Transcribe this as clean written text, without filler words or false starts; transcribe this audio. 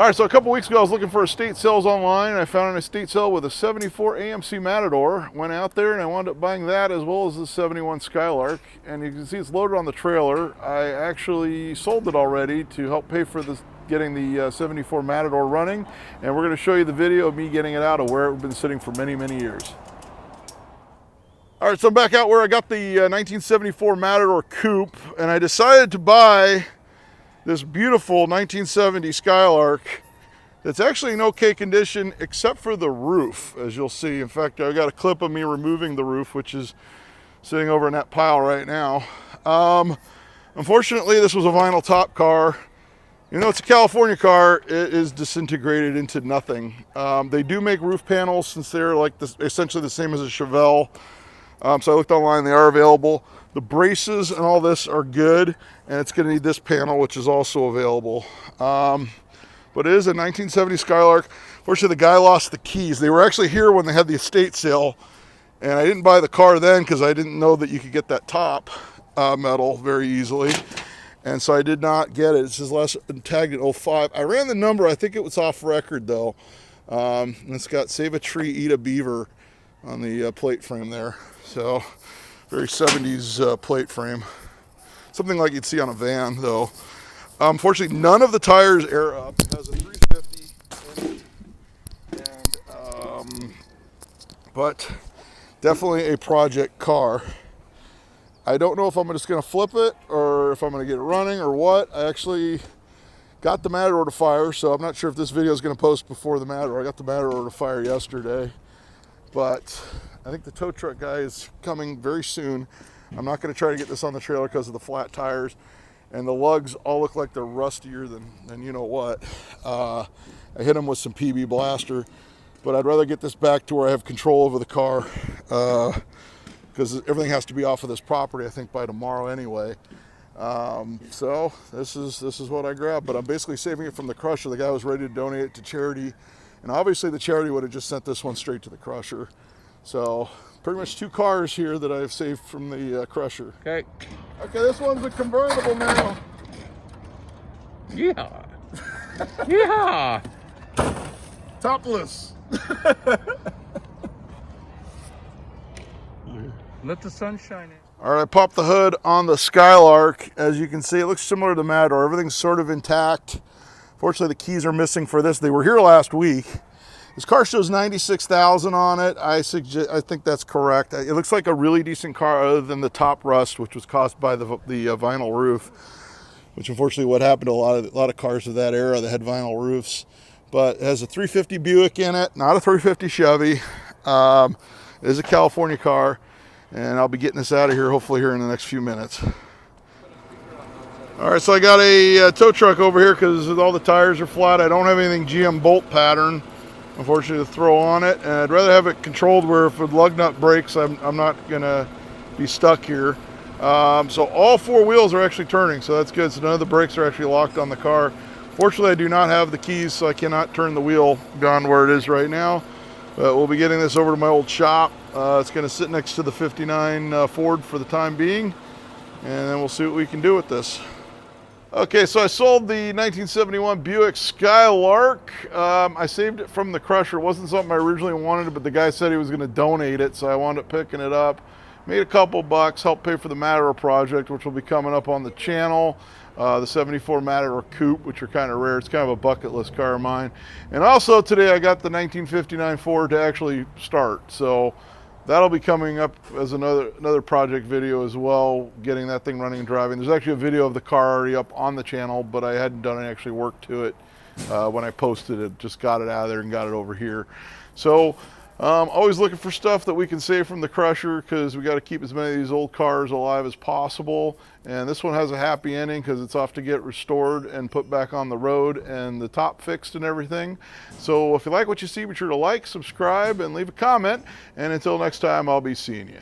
All right, so a couple weeks ago I was looking for estate sales online, and I found an estate sale with a 74 AMC Matador. Went out there and I wound up buying that as well as the 71 Skylark, and you can see it's loaded on the trailer. I actually sold it already to help pay for this, getting the 74 Matador running, and we're going to show you the video of me getting it out of where it's been sitting for many, many years. All right, so I'm back out where I got the 1974 Matador Coupe, and I decided to buy this beautiful 1970 Skylark that's actually in okay condition except for the roof, as you'll see. In fact, I got a clip of me removing the roof, which is sitting over in that pile right now. Unfortunately, this was a vinyl top car. You know, it's a California car. It is disintegrated into nothing. They do make roof panels since they're like this, essentially the same as a Chevelle. So I looked online, they are available. The braces and all this are good, and it's going to need this panel, which is also available. But it is a 1970 Skylark. Fortunately, the guy lost the keys. They were actually here when they had the estate sale, and I didn't buy the car then because I didn't know that you could get that top metal very easily, and so I did not get it. It says last tagged at 05. I ran the number. I think it was off record though, and it's got "Save a Tree, Eat a Beaver" on the plate frame there. So very 70s plate frame. Something like you'd see on a van though. Unfortunately, none of the tires air up. It has a 350 and but definitely a project car. I don't know if I'm just going to flip it or if I'm going to get it running or what. I actually got the Matador to fire, so I'm not sure if this video is going to post before the Matador. I got the Matador to fire yesterday, but I think the tow truck guy is coming very soon. I'm not going to try to get this on the trailer because of the flat tires, and the lugs all look like they're rustier than you know what. I hit them with some PB Blaster, but I'd rather get this back to where I have control over the car because everything has to be off of this property, I think, by tomorrow anyway. So this is what I grabbed, but I'm basically saving it from the crusher. The guy was ready to donate it to charity, and obviously the charity would have just sent this one straight to the crusher. So pretty much two cars here that I've saved from the crusher. Okay. Okay, this one's a convertible now. Yeah. Yeah. Topless. Let the sun shine in. All right, I popped the hood on the Skylark. As you can see, it looks similar to the Matador. Everything's sort of intact. Fortunately, the keys are missing for this. They were here last week. This car shows 96,000 on it. I think that's correct. It looks like a really decent car other than the top rust, which was caused by the vinyl roof, which unfortunately what happened to a lot of cars of that era that had vinyl roofs. But it has a 350 Buick in it, not a 350 Chevy. It is a California car, and I'll be getting this out of here hopefully here in the next few minutes. All right, so I got a tow truck over here because all the tires are flat. I don't have anything GM bolt pattern, unfortunately, to throw on it, and I'd rather have it controlled where if the lug nut breaks, I'm not gonna be stuck here. So all four wheels are actually turning, so that's good. So none of the brakes are actually locked on the car. Fortunately, I do not have the keys, so I cannot turn the wheel beyond where it is right now. But we'll be getting this over to my old shop. It's gonna sit next to the 59 Ford for the time being, and then we'll see what we can do with this. Okay, so I sold the 1971 Buick Skylark. I saved it from the crusher. It wasn't something I originally wanted, but the guy said he was going to donate it, so I wound up picking it up. Made a couple bucks, helped pay for the Matador project, which will be coming up on the channel. The 74 Matador Coupe, which are kind of rare. It's kind of a bucket list car of mine. And also today I got the 1959 Ford to actually start. So that'll be coming up as another project video as well, getting that thing running and driving. There's actually a video of the car already up on the channel, but I hadn't done any actually work to it when I posted it. Just got it out of there and got it over here. So always looking for stuff that we can save from the crusher because we got to keep as many of these old cars alive as possible. And this one has a happy ending because it's off to get restored and put back on the road and the top fixed and everything. So if you like what you see, be sure to like, subscribe, and leave a comment. And until next time, I'll be seeing you.